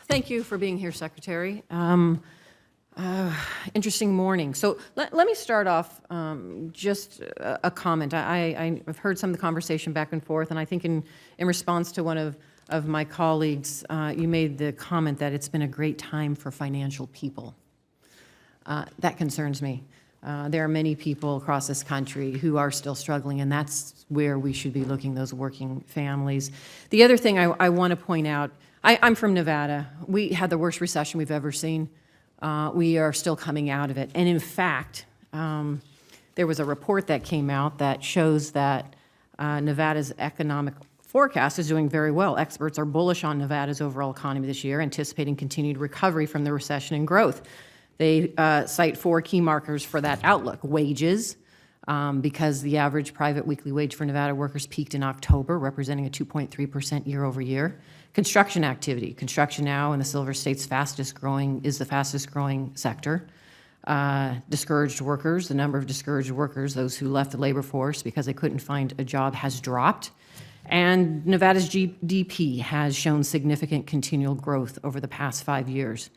Thank you for being here, Secretary. Interesting morning. So let me start off just a comment. I've heard some of the conversation back and forth, and I think in response to one of my colleagues, you made the comment that it's been a great time for financial people. That concerns me. There are many people across this country who are still struggling, and that's where we should be looking, those working families. The other thing I want to point out, I'm from Nevada. We had the worst recession we've ever seen. We are still coming out of it. And in fact, there was a report that came out that shows that Nevada's economic forecast is doing very well. Experts are bullish on Nevada's overall economy this year, anticipating continued recovery from the recession and growth. They cite 4 key markers for that outlook. Wages, because the average private weekly wage for Nevada workers peaked in October, representing a 2.3% year over year. Construction activity. Construction now in the Silver State's is the fastest growing sector. Discouraged workers, the number of discouraged workers, those who left the labor force because they couldn't find a job, has dropped. And Nevada's GDP has shown significant continual growth over the past 5 years.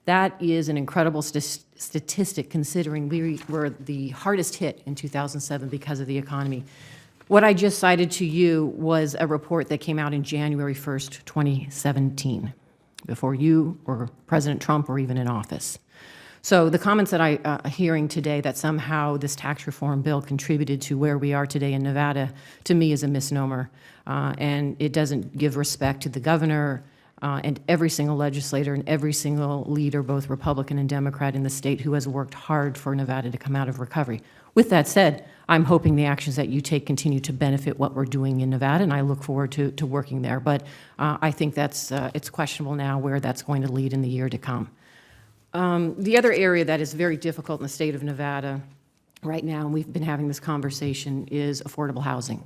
That is an incredible statistic considering we were the hardest hit in 2007 because of the economy. What I just cited to you was a report that came out in January 1st, 2017, before you or President Trump were even in office. So the comments that I'm hearing today that somehow this tax reform bill contributed to where we are today in Nevada, to me is a misnomer. And it doesn't give respect to the governor, and every single legislator and every single leader, both Republican and Democrat in the state, who has worked hard for Nevada to come out of recovery. With that said, I'm hoping the actions that you take continue to benefit what we're doing in Nevada, and I look forward to working there. But I think it's questionable now where that's going to lead in the year to come. The other area that is very difficult in the state of Nevada right now, and we've been having this conversation, is affordable housing.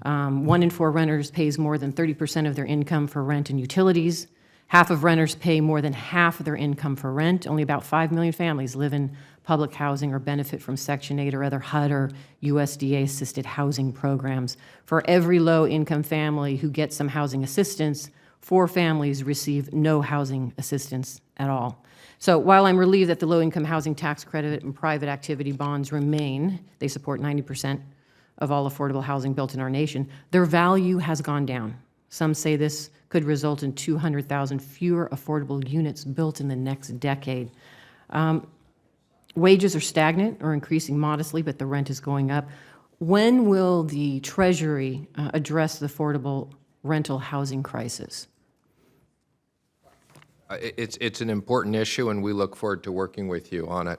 1 in 4 renters pays more than 30% of their income for rent and utilities. Half of renters pay more than half of their income for rent. Only about 5 million families live in public housing or benefit from Section 8 or other HUD or USDA-assisted housing programs. For every low-income family who gets some housing assistance, 4 families receive no housing assistance at all. So while I'm relieved that the low-income housing tax credit and private activity bonds remain, they support 90% of all affordable housing built in our nation, their value has gone down. Some say this could result in 200,000 fewer affordable units built in the next decade. Wages are stagnant or increasing modestly, but the rent is going up. When will the Treasury address the affordable rental housing crisis? It's an important issue, and we look forward to working with you on it.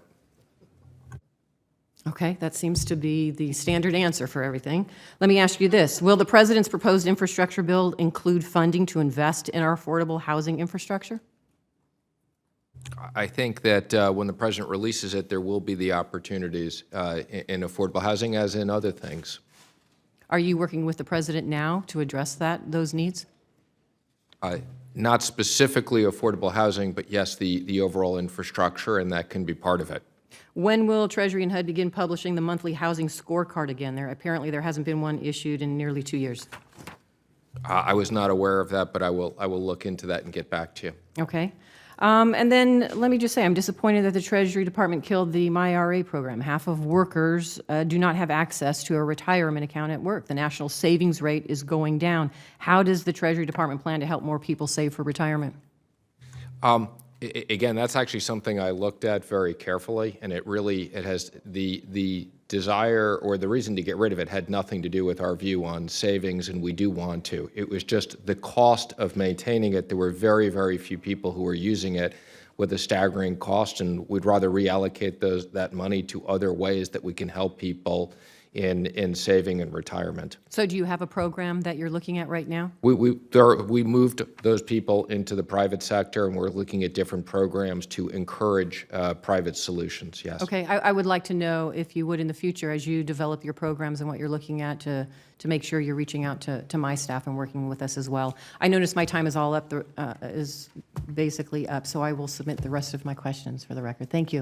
Okay, that seems to be the standard answer for everything. Let me ask you this. Will the President's proposed infrastructure bill include funding to invest in our affordable housing infrastructure? I think that when the President releases it, there will be the opportunities in affordable housing, as in other things. Are you working with the President now to address those needs? Not specifically affordable housing, but yes, the overall infrastructure, and that can be part of it. When will Treasury and HUD begin publishing the monthly housing scorecard again? Apparently there hasn't been one issued in nearly 2 years. I was not aware of that, but I will look into that and get back to you. Okay. And then let me just say, I'm disappointed that the Treasury Department killed the MyRA program. Half of workers do not have access to a retirement account at work. The national savings rate is going down. How does the Treasury Department plan to help more people save for retirement? Again, that's actually something I looked at very carefully, and it has the desire or the reason to get rid of it had nothing to do with our view on savings, and we do want to. It was just the cost of maintaining it. There were very, very few people who were using it with a staggering cost, and we'd rather reallocate that money to other ways that we can help people in saving and retirement. So do you have a program that you're looking at right now? We moved those people into the private sector, and we're looking at different programs to encourage private solutions, yes. Okay, I would like to know, if you would in the future, as you develop your programs and what you're looking at, to make sure you're reaching out to my staff and working with us as well. I notice my time is all up, is basically up, so I will submit the rest of my questions for the record. Thank you.